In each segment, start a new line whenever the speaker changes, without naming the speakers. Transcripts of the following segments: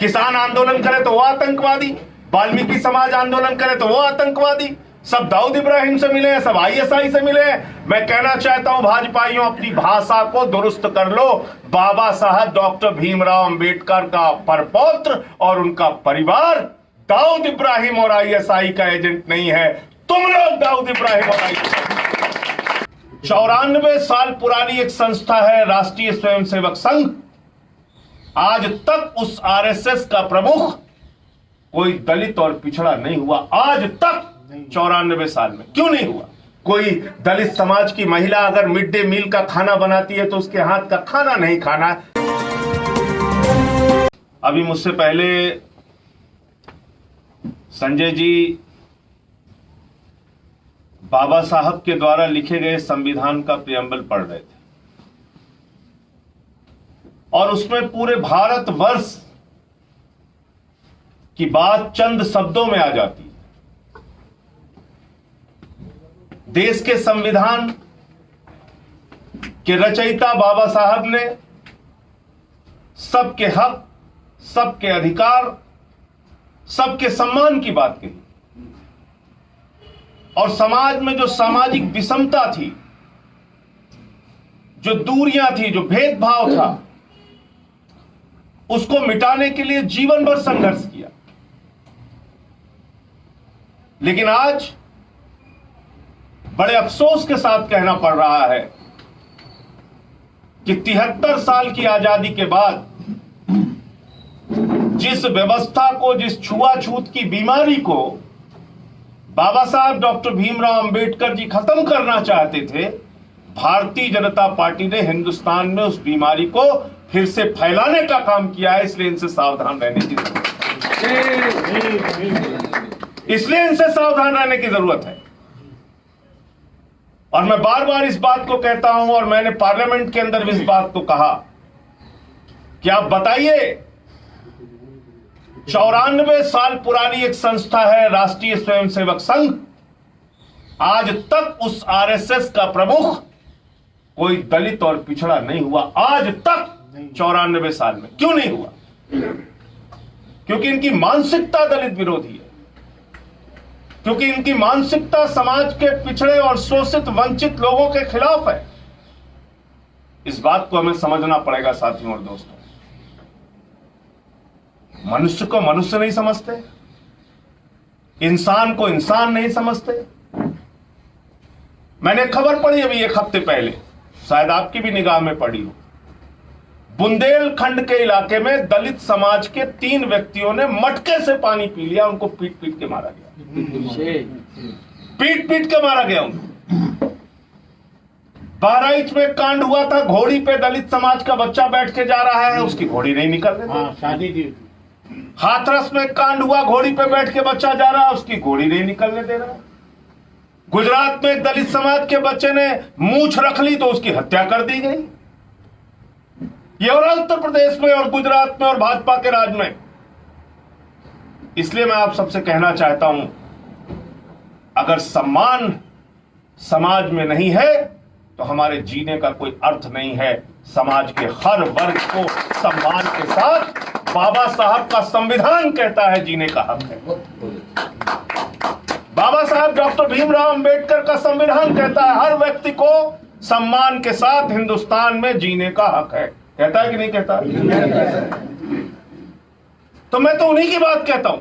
किसान आंदोलन करे तो वो आतंकवादी, वाल्मीकि समाज आंदोलन करे तो वो आतंकवादी, सब दाऊद इब्राहिम से मिले हैं, सब आईएसआई से मिले हैं। मैं कहना चाहता हूं भाजपाइयों, अपनी भाषा को दुरुस्त कर लो। बाबा साहब डॉक्टर भीमराव अंबेडकर का परपौत्र और उनका परिवार दाऊद इब्राहिम और आईएसआई का एजेंट नहीं है। तुम लोग दाऊद इब्राहिम और आईएसआई। 94 साल पुरानी एक संस्था है राष्ट्रीय स्वयंसेवक संघ। आज तक उस आरएसएस का प्रमुख कोई दलित और पिछड़ा नहीं हुआ। आज तक 94 साल में क्यों नहीं हुआ? कोई दलित समाज की महिला अगर मिड डे मील का खाना बनाती है तो उसके हाथ का खाना नहीं खाना। अभी मुझसे पहले संजय जी बाबा साहब के द्वारा लिखे गए संविधान का प्रियम्बल पढ़ रहे थे और उसमें पूरे भारतवर्ष की बात चंद शब्दों में आ जाती है। देश के संविधान के रचयिता बाबा साहब ने सबके हक, सबके अधिकार, सबके सम्मान की बात कही और समाज में जो सामाजिक विषमता थी, जो दूरियां थी, जो भेदभाव था, उसको मिटाने के लिए जीवन भर संघर्ष किया। लेकिन आज बड़े अफसोस के साथ कहना पड़ रहा है कि 73 साल की आजादी के बाद जिस व्यवस्था को, जिस छुआछूत की बीमारी को बाबा साहब डॉक्टर भीमराव अंबेडकर जी खत्म करना चाहते थे, भारतीय जनता पार्टी ने हिंदुस्तान में उस बीमारी को फिर से फैलाने का काम किया है। इसलिए इनसे सावधान रहने की जरूरत है। इसलिए इनसे सावधान रहने की जरूरत है। और मैं बार बार इस बात को कहता हूं और मैंने पार्लियामेंट के अंदर भी इस बात को कहा कि आप बताइए, 94 साल पुरानी एक संस्था है राष्ट्रीय स्वयंसेवक संघ। आज तक उस आरएसएस का प्रमुख कोई दलित और पिछड़ा नहीं हुआ। आज तक 94 साल में क्यों नहीं हुआ? क्योंकि इनकी मानसिकता दलित विरोधी है, क्योंकि इनकी मानसिकता समाज के पिछड़े और शोषित वंचित लोगों के खिलाफ है। इस बात को हमें समझना पड़ेगा साथियों और दोस्तों। मनुष्य को मनुष्य नहीं समझते, इंसान को इंसान नहीं समझते। मैंने खबर पढ़ी अभी एक हफ्ते पहले, शायद आपकी भी निगाह में पड़ी हो। बुंदेलखंड के इलाके में दलित समाज के 3 व्यक्तियों ने मटके से पानी पी लिया, उनको पीट पीट के मारा गया। पीट पीट के मारा गया उनको। बहराइच में कांड हुआ था, घोड़ी पे दलित समाज का बच्चा बैठ के जा रहा है, उसकी घोड़ी नहीं निकल रही। शादी थी। हाथरस में कांड हुआ, घोड़ी पे बैठ के बच्चा जा रहा है, उसकी घोड़ी नहीं निकलने दे रहा। गुजरात में दलित समाज के बच्चे ने मूंछ रख ली तो उसकी हत्या कर दी गई। ये हो रहा उत्तर प्रदेश में और गुजरात में और भाजपा के राज में। इसलिए मैं आप सबसे कहना चाहता हूं, अगर सम्मान समाज में नहीं है तो हमारे जीने का कोई अर्थ नहीं है। समाज के हर वर्ग को सम्मान के साथ बाबा साहब का संविधान कहता है जीने का हक है। बाबा साहब डॉक्टर भीमराव अंबेडकर का संविधान कहता है हर व्यक्ति को सम्मान के साथ हिंदुस्तान में जीने का हक है। कहता है कि नहीं कहता? तो मैं तो उन्हीं की बात कहता हूं।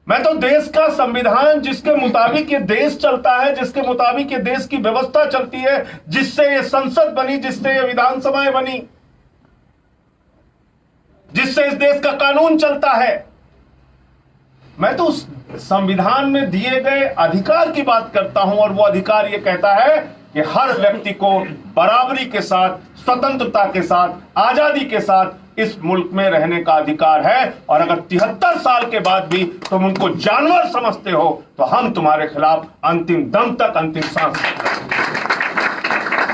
मैं तो देश का संविधान, जिसके मुताबिक ये देश चलता है, जिसके मुताबिक ये देश की व्यवस्था चलती है, जिससे ये संसद बनी, जिससे ये विधानसभाएं बनी, जिससे इस देश का कानून चलता है, मैं तो उस संविधान में दिए गए अधिकार की बात करता हूं। और वो अधिकार ये कहता है कि हर व्यक्ति को बराबरी के साथ, स्वतंत्रता के साथ, आजादी के साथ इस मुल्क में रहने का अधिकार है। और अगर 73 साल के बाद भी तुम उनको जानवर समझते हो तो हम तुम्हारे खिलाफ अंतिम दम तक, अंतिम सांस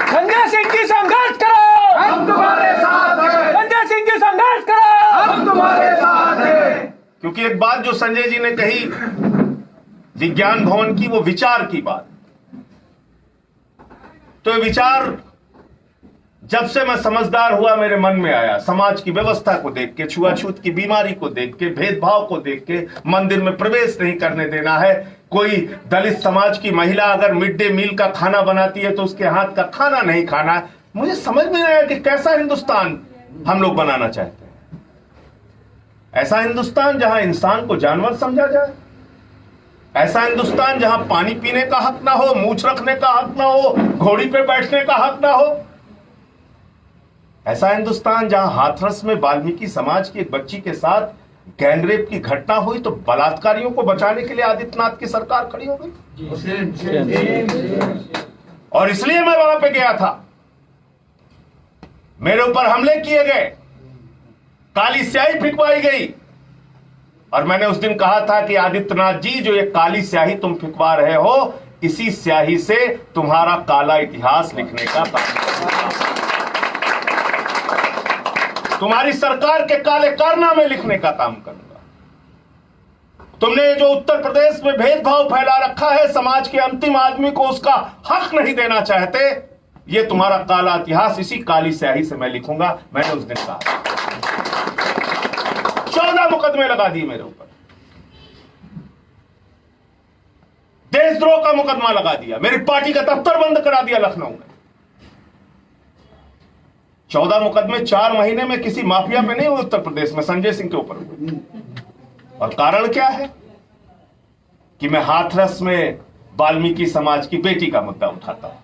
संजय सिंह जी संघर्ष करो,
हम तुम्हारे साथ हैं।
संजय सिंह जी संघर्ष करो,
हम तुम्हारे साथ हैं।
क्योंकि एक बात जो संजय जी ने कही विज्ञान भवन की, वो विचार की बात, तो ये विचार जब से मैं समझदार हुआ मेरे मन में आया, समाज की व्यवस्था को देख के, छुआछूत की बीमारी को देख के, भेदभाव को देख के, मंदिर में प्रवेश नहीं करने देना है। कोई दलित समाज की महिला अगर मिड डे मील का खाना बनाती है तो उसके हाथ का खाना नहीं खाना। मुझे समझ में नहीं आया कि कैसा हिंदुस्तान हम लोग बनाना चाहते हैं। ऐसा हिंदुस्तान जहां इंसान को जानवर समझा जाए, ऐसा हिंदुस्तान जहां पानी पीने का हक ना हो, मूछ रखने का हक ना हो, घोड़ी पे बैठने का हक ना हो, ऐसा हिंदुस्तान जहां हाथरस में वाल्मीकि समाज की एक बच्ची के साथ गैंगरेप की घटना हुई तो बलात्कारियों को बचाने के लिए आदित्यनाथ की सरकार खड़ी हो गई। और इसलिए मैं वहां पे गया था। मेरे ऊपर हमले किए गए, काली स्याही फिकवाई गई, और मैंने उस दिन कहा था कि आदित्यनाथ जी, जो ये काली स्याही तुम फिकवा रहे हो, इसी स्याही से तुम्हारा काला इतिहास लिखने का काम, तुम्हारी सरकार के काले कारनामे लिखने का काम करूंगा। तुमने जो उत्तर प्रदेश में भेदभाव फैला रखा है, समाज के अंतिम आदमी को उसका हक नहीं देना चाहते, ये तुम्हारा काला इतिहास इसी काली स्याही से मैं लिखूंगा। मैंने उस दिन कहा 14 मुकदमे लगा दिए मेरे ऊपर, देशद्रोह का मुकदमा लगा दिया, मेरी पार्टी का दफ्तर बंद करा दिया लखनऊ में। 14 मुकदमे 4 महीने में किसी माफिया पे नहीं हुए उत्तर प्रदेश में, संजय सिंह के ऊपर हुए। और कारण क्या है कि मैं हाथरस में वाल्मीकि समाज की बेटी का मुद्दा उठाता हूं,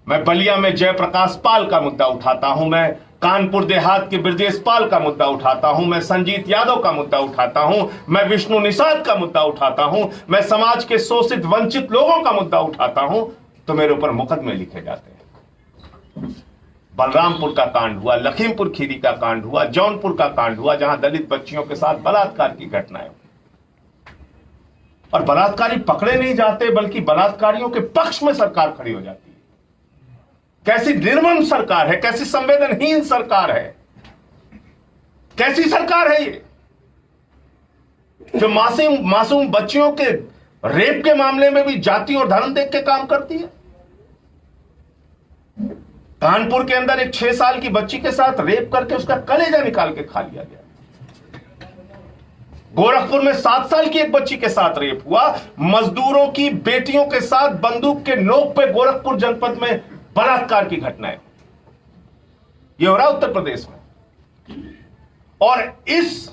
मैं बलिया में जयप्रकाश पाल का मुद्दा उठाता हूं, मैं कानपुर देहात के ब्रजेश पाल का मुद्दा उठाता हूं, मैं संजीत यादव का मुद्दा उठाता हूं, मैं विष्णु निषाद का मुद्दा उठाता हूं, मैं समाज के शोषित वंचित लोगों का मुद्दा उठाता हूं, तो मेरे ऊपर मुकदमे लिखे जाते हैं। बलरामपुर का कांड हुआ, लखीमपुर खीरी का कांड हुआ, जौनपुर का कांड हुआ, जहां दलित बच्चियों के साथ बलात्कार की घटनाएं हुई, और बलात्कारी पकड़े नहीं जाते बल्कि बलात्कारियों के पक्ष में सरकार खड़ी हो जाती है। कैसी निर्मम सरकार है, कैसी संवेदनहीन सरकार है, कैसी सरकार है ये, जो मासूम बच्चियों के रेप के मामले में भी जाति और धर्म देख के काम करती है। कानपुर के अंदर एक 6 साल की बच्ची के साथ रेप करके उसका कलेजा निकाल के खा लिया गया। गोरखपुर में 7 साल की एक बच्ची के साथ रेप हुआ। मजदूरों की बेटियों के साथ बंदूक के नोक पे गोरखपुर जनपद में बलात्कार की घटनाएं, ये हो रहा उत्तर प्रदेश में। और इस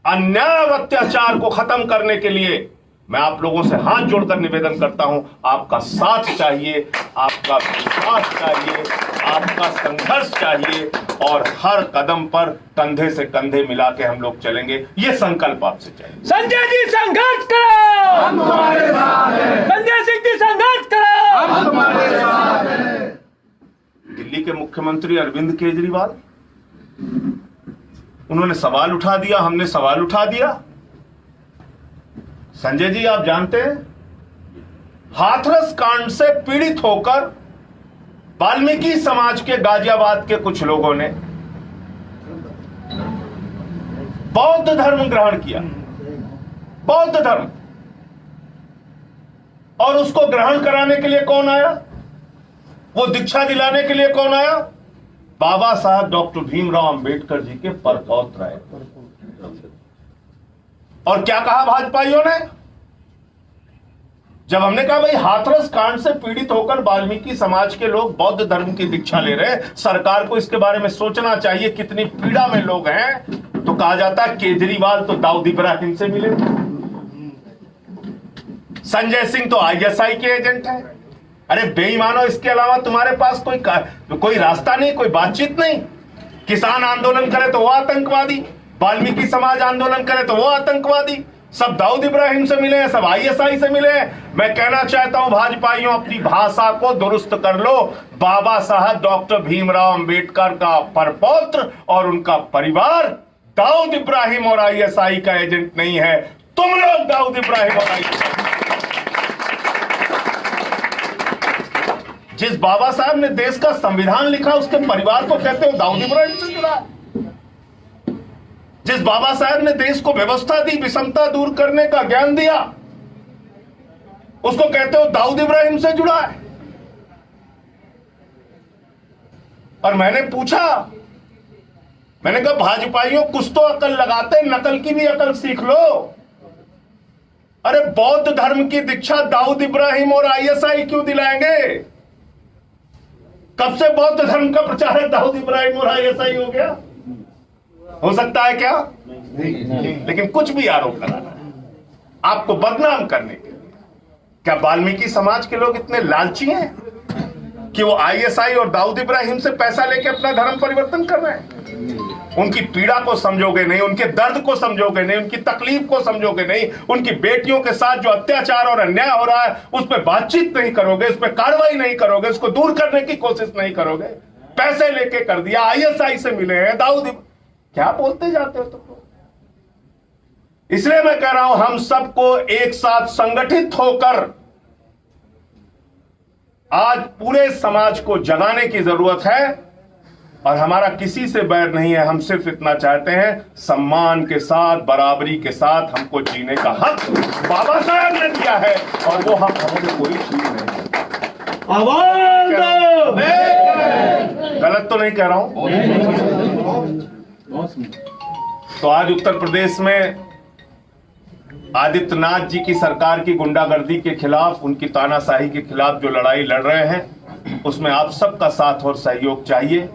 अन्याय और अत्याचार को खत्म करने के लिए मैं आप लोगों से हाथ जोड़कर निवेदन करता हूं, आपका साथ चाहिए, आपका विश्वास चाहिए, आपका संघर्ष चाहिए, और हर कदम पर कंधे से कंधे मिला के हम लोग चलेंगे, ये संकल्प आपसे चाहिए।
संजय जी संघर्ष करो,
हम तुम्हारे साथ हैं।
संजय सिंह जी संघर्ष करो,
हम तुम्हारे साथ हैं।
दिल्ली के मुख्यमंत्री अरविंद केजरीवाल, उन्होंने सवाल उठा दिया, हमने सवाल उठा दिया। संजय जी, आप जानते हैं, हाथरस कांड से पीड़ित होकर वाल्मीकि समाज के गाजियाबाद के कुछ लोगों ने बौद्ध धर्म ग्रहण किया, बौद्ध धर्म, और उसको ग्रहण कराने के लिए कौन आया, वो दीक्षा दिलाने के लिए कौन आया? बाबा साहब डॉक्टर भीमराव अंबेडकर जी के परपौत्र आए। और क्या कहा भाजपाइयों ने? जब हमने कहा भाई हाथरस कांड से पीड़ित होकर वाल्मीकि समाज के लोग बौद्ध धर्म की दीक्षा ले रहे, सरकार को इसके बारे में सोचना चाहिए, कितनी पीड़ा में लोग हैं, तो कहा जाता है केजरीवाल तो दाऊद इब्राहिम से मिले, संजय सिंह तो आईएसआई के एजेंट है। अरे बेईमानो, इसके अलावा तुम्हारे पास कोई रास्ता नहीं, कोई बातचीत नहीं। किसान आंदोलन करे तो वो आतंकवादी, वाल्मीकि समाज आंदोलन करे तो वो आतंकवादी, सब दाऊद इब्राहिम से मिले हैं, सब आईएसआई से मिले हैं। मैं कहना चाहता हूं भाजपाइयों, अपनी भाषा को दुरुस्त कर लो। बाबा साहब डॉक्टर भीमराव अंबेडकर का परपौत्र और उनका परिवार दाऊद इब्राहिम और आईएसआई का एजेंट नहीं है, तुम लोग दाऊद इब्राहिम और आईएसआई। जिस बाबा साहब ने देश का संविधान लिखा, उसके परिवार को कहते हो दाऊद इब्राहिम से जुड़ा है। जिस बाबा साहब ने देश को व्यवस्था दी, विषमता दूर करने का ज्ञान दिया, उसको कहते हो दाऊद इब्राहिम से जुड़ा है। और मैंने पूछा, मैंने कहा भाजपाइयों कुछ तो अकल लगाते, नकल की भी अकल सीख लो। अरे बौद्ध धर्म की दीक्षा दाऊद इब्राहिम और आईएसआई क्यों दिलाएंगे? कब से बौद्ध धर्म का प्रचारक दाऊद इब्राहिम और आईएसआई हो गया? हो सकता है क्या? लेकिन कुछ भी आरोप लगाना है आपको बदनाम करने के लिए। क्या वाल्मीकि समाज के लोग इतने लालची हैं कि वो आईएसआई और दाऊद इब्राहिम से पैसा लेके अपना धर्म परिवर्तन कर रहे हैं? उनकी पीड़ा को समझोगे नहीं, उनके दर्द को समझोगे नहीं, उनकी तकलीफ को समझोगे नहीं, उनकी बेटियों के साथ जो अत्याचार और अन्याय हो रहा है उस पर बातचीत नहीं करोगे, उस पर कार्रवाई नहीं करोगे, उसको दूर करने की कोशिश नहीं करोगे। पैसे लेके कर दिया, आईएसआई से मिले हैं, क्या बोलते जाते हो तुम लोग? इसलिए मैं कह रहा हूं हम सबको एक साथ संगठित होकर आज पूरे समाज को जगाने की जरूरत है। और हमारा किसी से बैर नहीं है, हम सिर्फ इतना चाहते हैं सम्मान के साथ, बराबरी के साथ हमको जीने का हक बाबा साहब ने दिया है और वो हक हमें कोई छीन नहीं।
आवाज दो।
गलत तो नहीं कह रहा हूं? तो आज उत्तर प्रदेश में आदित्यनाथ जी की सरकार की गुंडागर्दी के खिलाफ, उनकी तानाशाही के खिलाफ जो लड़ाई लड़ रहे हैं उसमें आप सबका साथ और सहयोग चाहिए।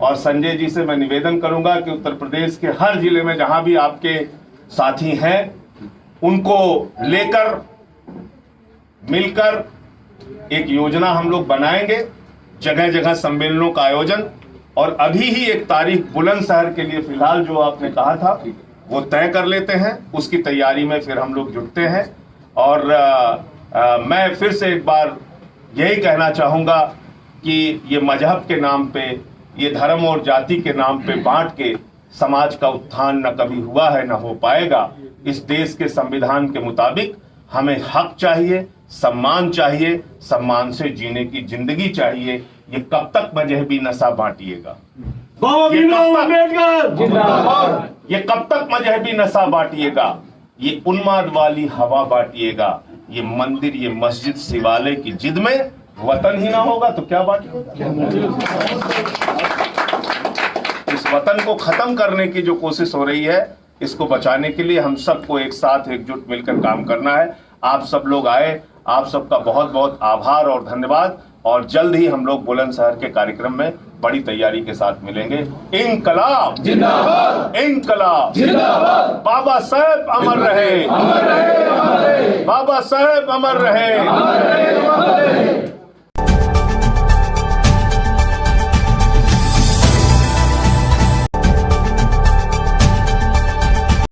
और संजय जी से मैं निवेदन करूंगा कि उत्तर प्रदेश के हर जिले में जहां भी आपके साथी हैं उनको लेकर मिलकर एक योजना हम लोग बनाएंगे, जगह जगह सम्मेलनों का आयोजन। और अभी ही एक तारीख बुलंदशहर के लिए फिलहाल जो आपने कहा था वो तय कर लेते हैं, उसकी तैयारी में फिर हम लोग जुटते हैं। और मैं फिर से एक बार यही कहना चाहूंगा कि ये मजहब के नाम पे, ये धर्म और जाति के नाम पे बांट के समाज का उत्थान न कभी हुआ है, न हो पाएगा। इस देश के संविधान के मुताबिक हमें हक चाहिए, सम्मान चाहिए, सम्मान से जीने की जिंदगी चाहिए। ये कब तक मजहबी नशा बांटिएगा? ये कब तक मजहबी नशा बांटिएगा? ये उन्माद वाली हवा बांटिएगा? ये मंदिर, ये मस्जिद, शिवालय की जिद में वतन ही ना होगा तो क्या बांटिएगा? इस वतन को खत्म करने की जो कोशिश हो रही है, इसको बचाने के लिए हम सबको एक साथ एकजुट मिलकर काम करना है। आप सब लोग आए, आप सबका बहुत बहुत आभार और धन्यवाद। और जल्द ही हम लोग बुलंदशहर के कार्यक्रम में बड़ी तैयारी के साथ मिलेंगे। इंकलाब
जिंदाबाद,
इंकलाब
जिंदाबाद,
बाबा साहेब अमर रहे,
अमर रहे, अमर रहे,
बाबा साहेब अमर रहे।
अमर रहे, अमर रहे।